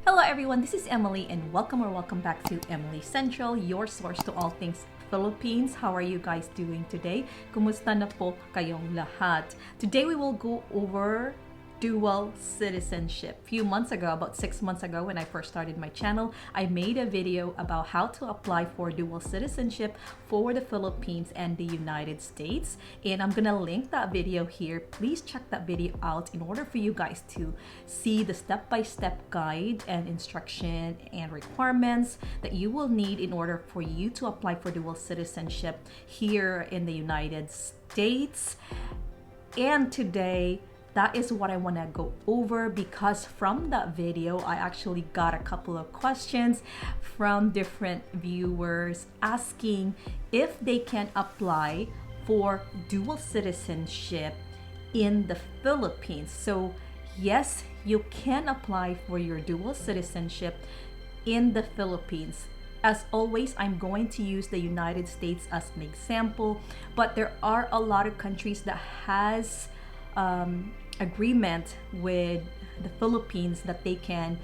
Hello everyone, this is Emily and welcome back to Emily Central, your source to all things Philippines. How are you guys doing today? Kumusta na po kayong lahat? Today we will go over dual citizenship. Few months ago, about 6 months ago when I first started my channel, I made a video about how to apply for dual citizenship for the Philippines and the United States. And I'm gonna link that video here. Please check that video out in order for you guys to see the step-by-step guide and instruction and requirements that you will need in order for you to apply for dual citizenship here in the United States. And today, that is what I want to go over, because from that video I actually got a couple of questions from different viewers asking if they can apply for dual citizenship in the Philippines. So yes, you can apply for your dual citizenship in the Philippines. As always, I'm going to use the United States as an example, but there are a lot of countries that has agreement with the Philippines that they can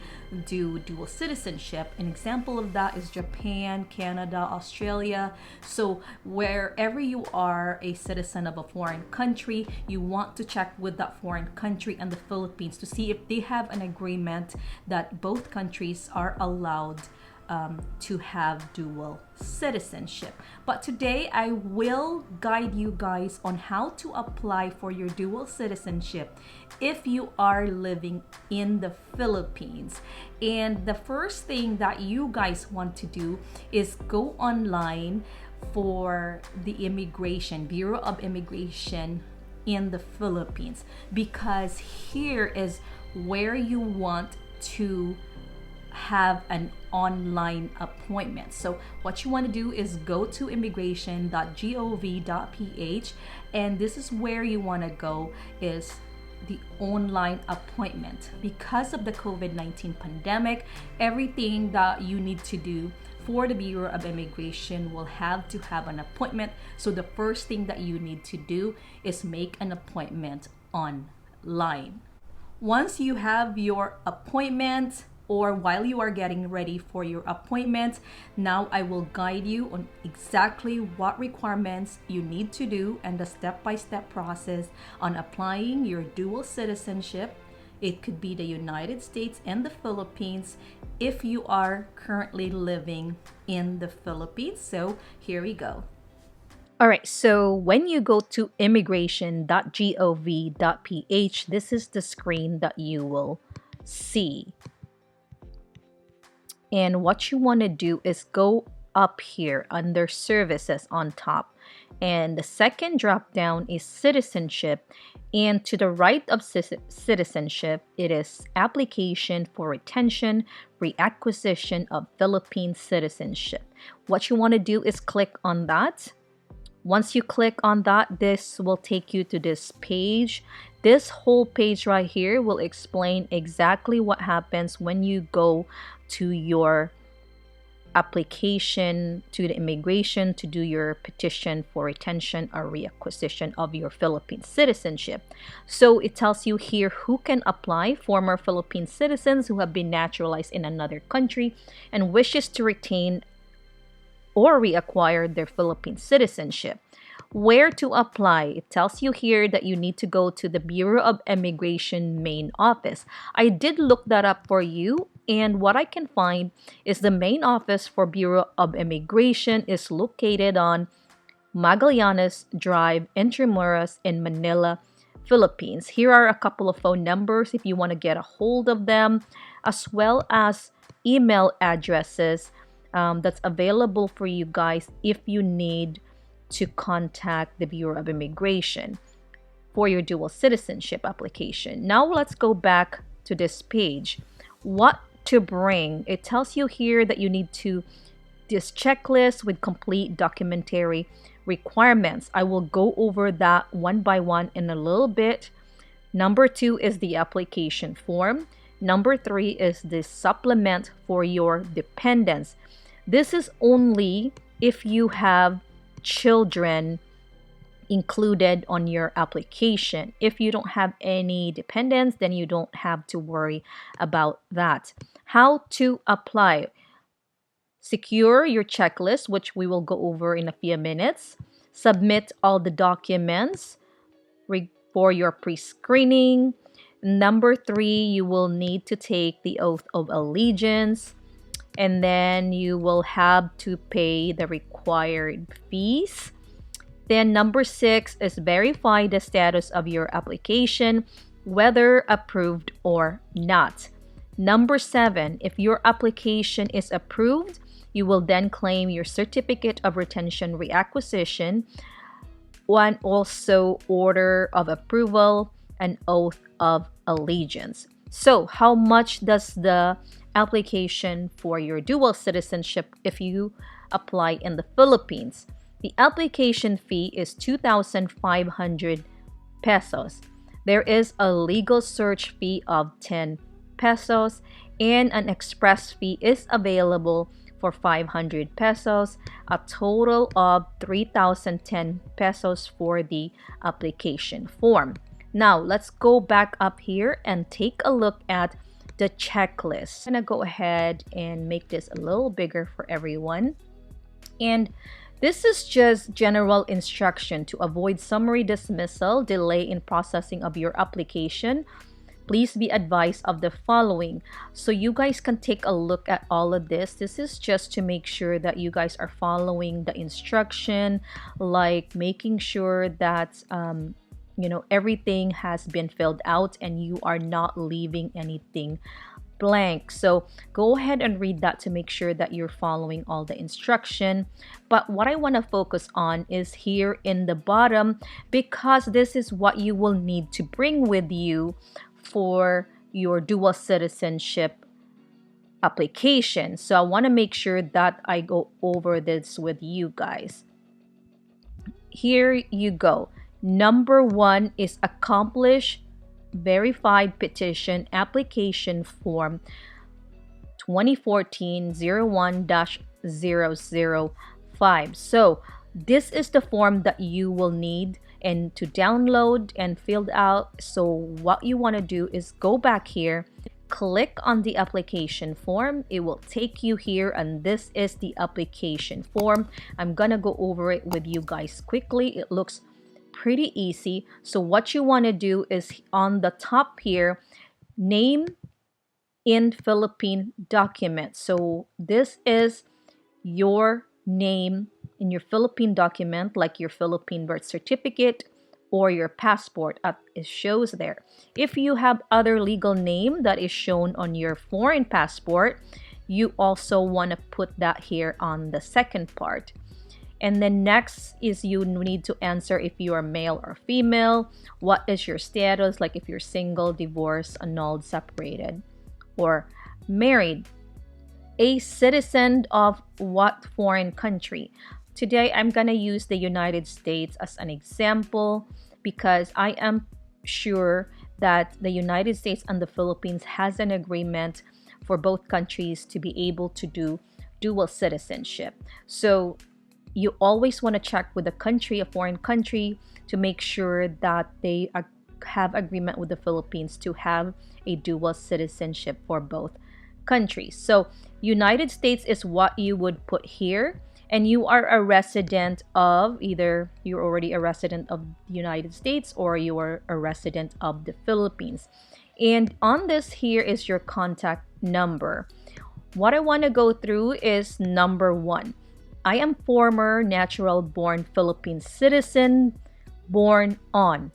do dual citizenship. An example of that is Japan, Canada, Australia. So wherever you are a citizen of a foreign country, you want to check with that foreign country and the Philippines to see if they have an agreement that both countries are allowed to have dual citizenship. But today I will guide you guys on how to apply for your dual citizenship if you are living in the Philippines. And the first thing that you guys want to do is go online for the Bureau of Immigration in the Philippines, because here is where you want to have an online appointment. So what you want to do is go to immigration.gov.ph, and this is where you want to go, is the online appointment. Because of the COVID-19 pandemic, everything that you need to do for the Bureau of Immigration will have to have an appointment. So the first thing that you need to do is make an appointment online. Once you have your appointment, or while you are getting ready for your appointment, now I will guide you on exactly what requirements you need to do and the step-by-step process on applying your dual citizenship. It could be the United States and the Philippines if you are currently living in the Philippines. So here we go. All right, so when you go to immigration.gov.ph, this is the screen that you will see. And what you want to do is go up here under services on top. And the second drop down is citizenship. And to the right of citizenship, it is application for retention, reacquisition of Philippine citizenship. What you want to do is click on that. Once you click on that, this will take you to this page. This whole page right here will explain exactly what happens when you go to your application to the immigration to do your petition for retention or reacquisition of your Philippine citizenship. So it tells you here who can apply: former Philippine citizens who have been naturalized in another country and wishes to retain or reacquire their Philippine citizenship. Where to apply? It tells you here that you need to go to the Bureau of Immigration main office. I did look that up for you, and what I can find is the main office for Bureau of Immigration is located on Magallanes Drive, Intramuros in Manila, Philippines. Here are a couple of phone numbers if you want to get a hold of them, as well as email addresses that's available for you guys if you need to contact the Bureau of Immigration for your dual citizenship application. Now let's go back to this page. What to bring? It tells you here that you need to this checklist with complete documentary requirements. I will go over that one by one in a little bit. Number 2 is the application form. Number 3 is the supplement for your dependents. This is only if you have children included on your application. If you don't have any dependents, then you don't have to worry about that. How to apply. Secure your checklist, which we will go over in a few minutes. Submit all the documents for your pre-screening. Number 3, you will need to take the oath of allegiance, and then you will have to pay the required fees. Then number 6 is verify the status of your application, whether approved or not. Number 7, if your application is approved, you will then claim your certificate of retention reacquisition, one also order of approval, and oath of allegiance. So, how much does the application for your dual citizenship if you apply in the Philippines? The application fee is 2,500 pesos. There is a legal search fee of 10 pesos, and an express fee is available for 500 pesos, a total of 3,010 pesos for the application form. Now, let's go back up here and take a look at the checklist. I'm gonna go ahead and make this a little bigger for everyone. And this is just general instruction to avoid summary dismissal, delay in processing of your application. Please be advised of the following. So you guys can take a look at all of this. This is just to make sure that you guys are following the instruction, like making sure that everything has been filled out and you are not leaving anything blank. So go ahead and read that to make sure that you're following all the instruction. But what I want to focus on is here in the bottom, because this is what you will need to bring with you for your dual citizenship application. So I want to make sure that I go over this with you guys. Here you go. Number 1 is accomplish verified petition application form 2014-01-005. So this is the form that you will need and to download and fill out. So what you want to do is go back here, click on the application form. It will take you here, and this is the application form. I'm gonna go over it with you guys quickly. It looks pretty easy. So what you want to do is on the top here, name in Philippine document. So this is your name in your Philippine document, like your Philippine birth certificate or your passport, it shows there. If you have other legal name that is shown on your foreign passport, you also want to put that here on the second part. And then next is you need to answer if you are male or female. What is your status, like if you're single, divorced, annulled, separated, or married. A citizen of what foreign country? Today, I'm going to use the United States as an example because I am sure that the United States and the Philippines has an agreement for both countries to be able to do dual citizenship. So you always want to check with a country, a foreign country, to make sure that they have agreement with the Philippines to have a dual citizenship for both countries. So United States is what you would put here, and you are a resident of either you're already a resident of the United States or you are a resident of the Philippines. And on this here is your contact number. What I want to go through is number 1. I am former natural born Philippine citizen, born on.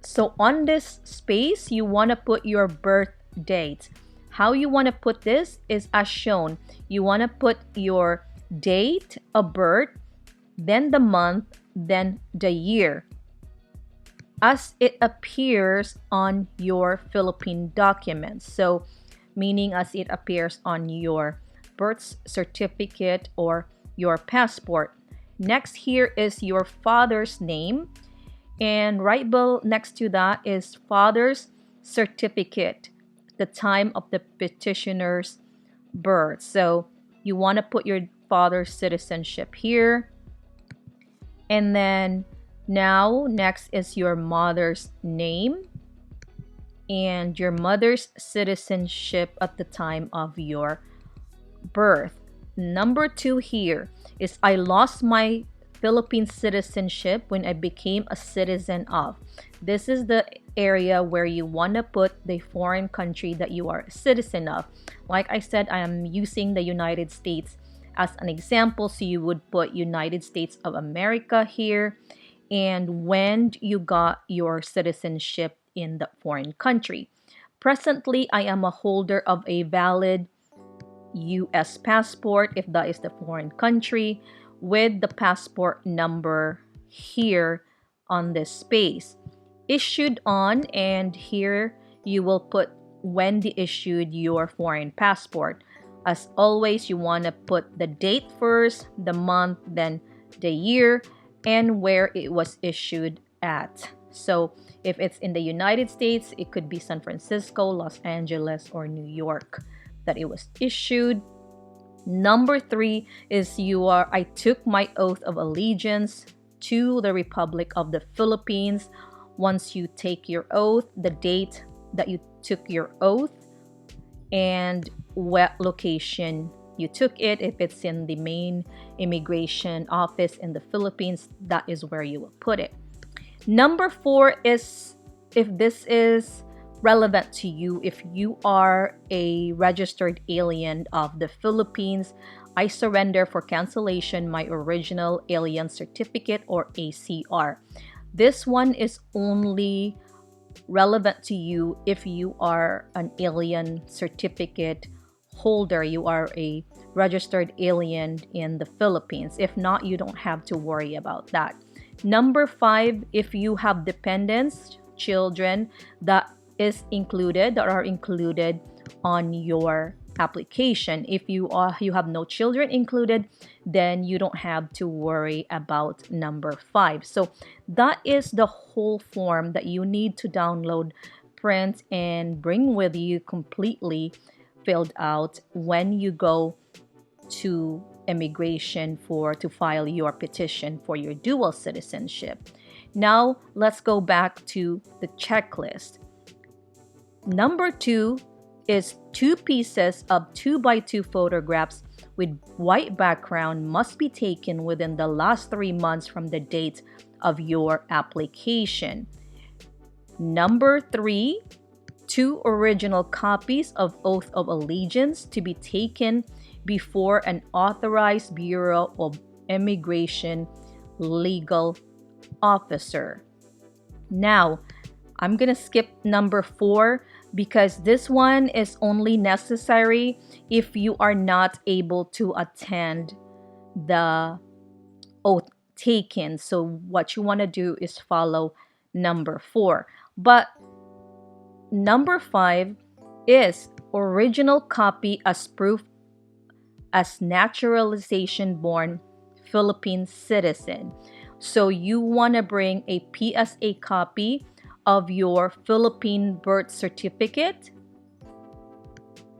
So on this space, you want to put your birth date. How you want to put this is as shown. You want to put your date of birth, then the month, then the year, as it appears on your Philippine documents. So meaning as it appears on your birth certificate or your passport. Next here is your father's name, and right below next to that is father's certificate, the time of the petitioner's birth. So you want to put your father's citizenship here. And then now next is your mother's name. and your mother's citizenship at the time of your birth. Number 2 here is I lost my Philippine citizenship when I became a citizen of. This is the area where you want to put the foreign country that you are a citizen of. Like I said, I am using the United States as an example, so you would put United States of America here and when you got your citizenship in the foreign country. Presently, I am a holder of a valid US passport, if that is the foreign country, with the passport number here on this space. Issued on, and here you will put when they issued your foreign passport. As always, you want to put the date first, the month, then the year, and where it was issued at. So if it's in the United States, it could be San Francisco, Los Angeles, or New York that it was issued. Number 3 is I took my oath of allegiance to the Republic of the Philippines. Once you take your oath, the date that you took your oath, and what location you took it. If it's in the main immigration office in the Philippines, that is where you will put it. Number 4 is if this is relevant to you, if you are a registered alien of the Philippines, I surrender for cancellation my original alien certificate or ACR. This one is only relevant to you if you are an alien certificate holder, you are a registered alien in the Philippines. If not, you don't have to worry about that. Number 5, if you have dependents, children that are included on your application. If you have no children included, then you don't have to worry about number 5. So that is the whole form that you need to download, print, and bring with you completely filled out when you go to immigration to file your petition for your dual citizenship. Now let's go back to the checklist. Number 2 is 2 pieces of 2x2 photographs with white background must be taken within the last 3 months from the date of your application. Number 3, 2 original copies of Oath of Allegiance to be taken before an authorized Bureau of Immigration legal officer. Now, I'm going to skip number 4 because this one is only necessary if you are not able to attend the oath taken. So what you want to do is follow number 4. But number 5 is original copy as proof as naturalization born Philippine citizen. So you want to bring a PSA copy of your Philippine birth certificate,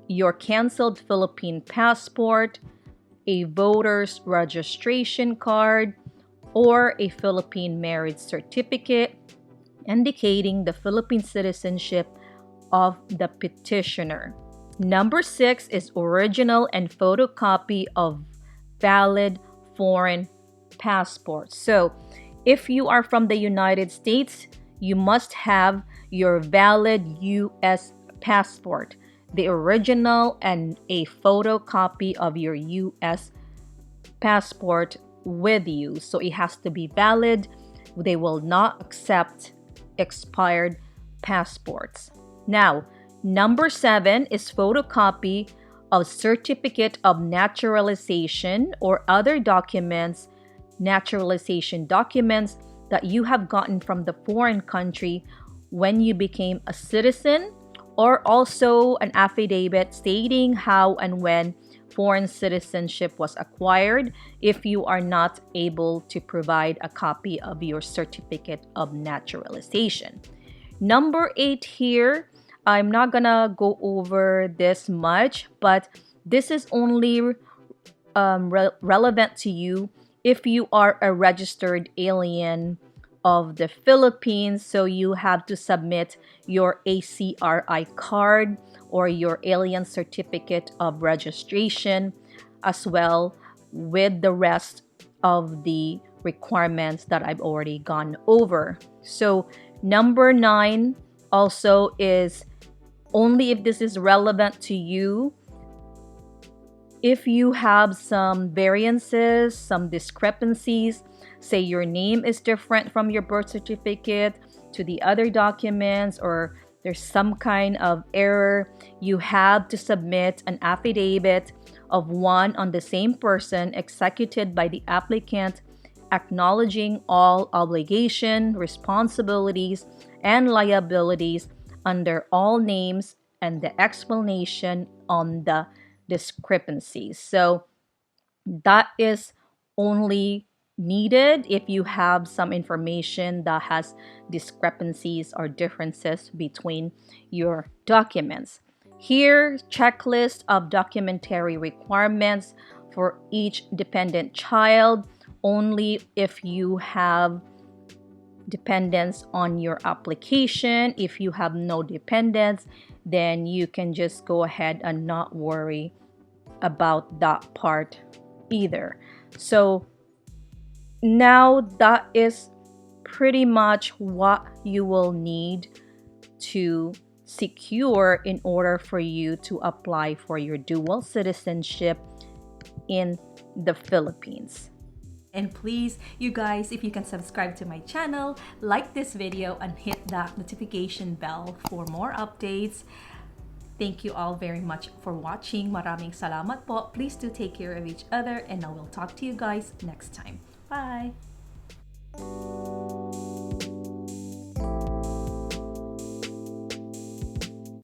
your canceled Philippine passport, a voter's registration card, or a Philippine marriage certificate indicating the Philippine citizenship of the petitioner. Number 6 is original and photocopy of valid foreign passport. So if you are from the United States, you must have your valid US passport, the original and a photocopy of your US passport with you. So it has to be valid. They will not accept expired passports. Now, number 7 is photocopy of certificate of naturalization or other documents, naturalization documents that you have gotten from the foreign country when you became a citizen, or also an affidavit stating how and when foreign citizenship was acquired if you are not able to provide a copy of your certificate of naturalization. Number 8 here, I'm not gonna go over this much, but this is only relevant to you if you are a registered alien of the Philippines. So you have to submit your ACRI card or your Alien Certificate of Registration as well with the rest of the requirements that I've already gone over. So number 9 also is only if this is relevant to you. If you have some variances, some discrepancies, say your name is different from your birth certificate to the other documents, or there's some kind of error, you have to submit an affidavit of one on the same person executed by the applicant, acknowledging all obligation, responsibilities, and liabilities under all names and the explanation on the discrepancies. So that is only needed if you have some information that has discrepancies or differences between your documents. Here, checklist of documentary requirements for each dependent child, only if you have dependents on your application. If you have no dependents, then you can just go ahead and not worry about that part either. So now that is pretty much what you will need to secure in order for you to apply for your dual citizenship in the Philippines. And please, you guys, if you can subscribe to my channel, like this video, and hit that notification bell for more updates. Thank you all very much for watching. Maraming salamat po. Please do take care of each other, and I will talk to you guys next time. Bye!